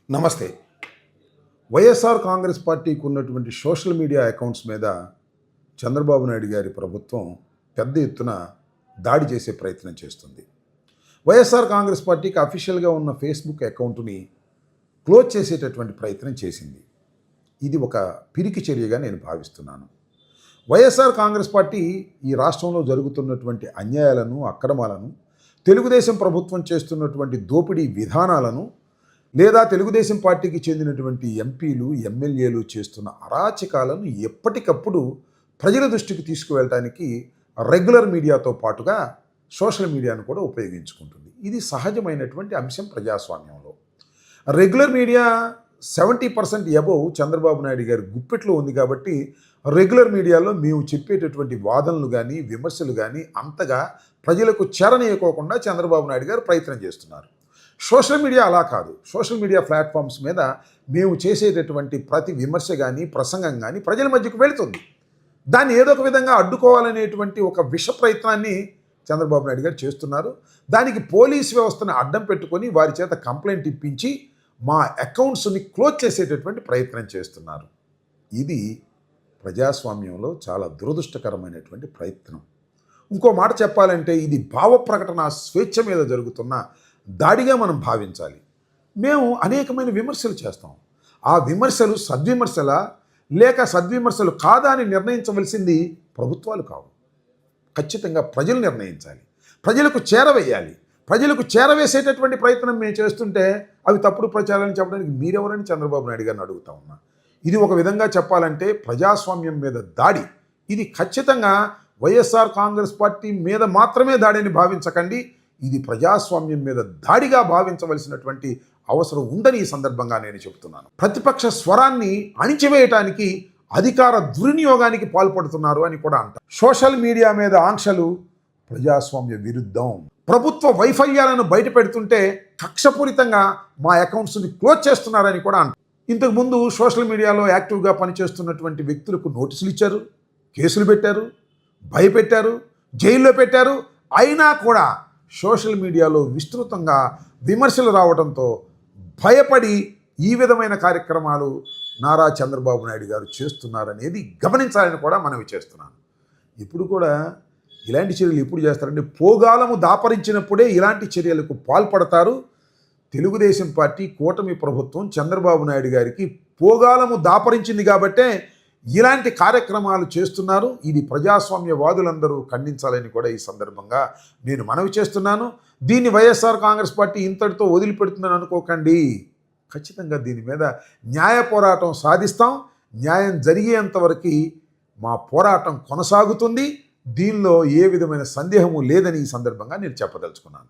నమస్తే. వైఎస్ఆర్ కాంగ్రెస్ పార్టీకి ఉన్నటువంటి సోషల్ మీడియా అకౌంట్స్ మీద చంద్రబాబు నాయుడు గారి ప్రభుత్వం పెద్ద ఎత్తున దాడి చేసే ప్రయత్నం చేస్తుంది. వైఎస్ఆర్ కాంగ్రెస్ పార్టీకి అఫీషియల్గా ఉన్న ఫేస్బుక్ అకౌంట్ని క్లోజ్ చేసేటటువంటి ప్రయత్నం చేసింది. ఇది ఒక పిరికి చర్యగా నేను భావిస్తున్నాను. వైఎస్ఆర్ కాంగ్రెస్ పార్టీ ఈ రాష్ట్రంలో జరుగుతున్నటువంటి అన్యాయాలను, అక్రమాలను, తెలుగుదేశం ప్రభుత్వం చేస్తున్నటువంటి దోపిడీ విధానాలను, లేదా తెలుగుదేశం పార్టీకి చెందినటువంటి ఎంపీలు, ఎమ్మెల్యేలు చేస్తున్న అరాచకాలను ఎప్పటికప్పుడు ప్రజల దృష్టికి తీసుకువెళ్ళటానికి రెగ్యులర్ మీడియాతో పాటుగా సోషల్ మీడియాను కూడా ఉపయోగించుకుంటుంది. ఇది సహజమైనటువంటి అంశం ప్రజాస్వామ్యంలో. Regular media 70% above Chandrababu Naidu గారి గుప్పెట్లో ఉంది కాబట్టి రెగ్యులర్ మీడియాలో మేము చెప్పేటటువంటి వాదనలు కానీ, విమర్శలు కానీ అంతగా ప్రజలకు చేరనీయకోకుండా చంద్రబాబు నాయుడు గారు ప్రయత్నం చేస్తున్నారు. సోషల్ మీడియా అలా కాదు. సోషల్ మీడియా ప్లాట్ఫామ్స్ మీద మేము చేసేటటువంటి ప్రతి విమర్శ కానీ, ప్రసంగం కానీ ప్రజల మధ్యకు వెళుతుంది. దాన్ని ఏదో ఒక విధంగా అడ్డుకోవాలనేటువంటి ఒక విష ప్రయత్నాన్ని చంద్రబాబు నాయుడు గారు చేస్తున్నారు. దానికి పోలీస్ వ్యవస్థను అడ్డం పెట్టుకొని వారి చేత కంప్లైంట్ ఇప్పించి మా అకౌంట్స్ని క్లోజ్ చేసేటటువంటి ప్రయత్నం చేస్తున్నారు. ఇది ప్రజాస్వామ్యంలో చాలా దురదృష్టకరమైనటువంటి ప్రయత్నం. ఇంకో మాట చెప్పాలంటే ఇది భావ ప్రకటన స్వేచ్ఛ మీద జరుగుతున్న దాడిగా మనం భావించాలి. మేము అనేకమైన విమర్శలు చేస్తాం. ఆ విమర్శలు సద్విమర్శలా లేక సద్విమర్శలు కాదా అని నిర్ణయించవలసింది ప్రభుత్వాలు కావు. ఖచ్చితంగా ప్రజలు నిర్ణయించాలి. ప్రజలకు చేరవేయాలి. ప్రజలకు చేరవేసేటటువంటి ప్రయత్నం మేము చేస్తుంటే అవి తప్పుడు ప్రచారాన్ని చెప్పడానికి మీరెవరని చంద్రబాబు నాయుడు గారిని అడుగుతా ఉన్నా. ఇది ఒక విధంగా చెప్పాలంటే ప్రజాస్వామ్యం మీద దాడి. ఇది ఖచ్చితంగా వైఎస్ఆర్ కాంగ్రెస్ పార్టీ మీద మాత్రమే దాడిని భావించకండి. ఇది ప్రజాస్వామ్యం మీద దాడిగా భావించవలసినటువంటి అవసరం ఉందని ఈ సందర్భంగా నేను చెబుతున్నాను. ప్రతిపక్ష స్వరాన్ని అణిచివేయటానికి అధికార దుర్వినియోగానికి పాల్పడుతున్నారు అని కూడా అంటారు. సోషల్ మీడియా మీద ఆంక్షలు ప్రజాస్వామ్య విరుద్ధం. ప్రభుత్వ వైఫల్యాలను బయట పెడుతుంటే కక్షపూరితంగా మా అకౌంట్స్ని క్లోజ్ చేస్తున్నారని కూడా అంటారు. ఇంతకుముందు సోషల్ మీడియాలో యాక్టివ్గా పనిచేస్తున్నటువంటి వ్యక్తులకు నోటీసులు ఇచ్చారు, కేసులు పెట్టారు, భయపెట్టారు, జైల్లో పెట్టారు. అయినా కూడా సోషల్ మీడియాలో విస్తృతంగా విమర్శలు రావడంతో భయపడి ఈ విధమైన కార్యక్రమాలు నారా చంద్రబాబు నాయుడు గారు చేస్తున్నారనేది గమనించాలని కూడా మనవి చేస్తున్నాను. ఇప్పుడు కూడా ఇలాంటి చర్యలు ఎప్పుడు చేస్తారంటే పోగాలము దాపరించినప్పుడే ఇలాంటి చర్యలకు పాల్పడతారు. తెలుగుదేశం పార్టీ కూటమి ప్రభుత్వం చంద్రబాబు నాయుడు గారికి పోగాలము దాపరించింది కాబట్టే ఇలాంటి కార్యక్రమాలు చేస్తున్నారు. ఇది ప్రజాస్వామ్యవాదులందరూ ఖండించాలని కూడా ఈ సందర్భంగా నేను మనవి చేస్తున్నాను. దీన్ని వైఎస్ఆర్ కాంగ్రెస్ పార్టీ ఇంతటితో వదిలిపెడుతుందని అనుకోకండి. ఖచ్చితంగా దీని మీద న్యాయ పోరాటం సాధిస్తాం. న్యాయం జరిగేంతవరకు మా పోరాటం కొనసాగుతుంది. దీనిలో ఏ విధమైన సందేహము లేదని ఈ సందర్భంగా నేను చెప్పదలుచుకున్నాను.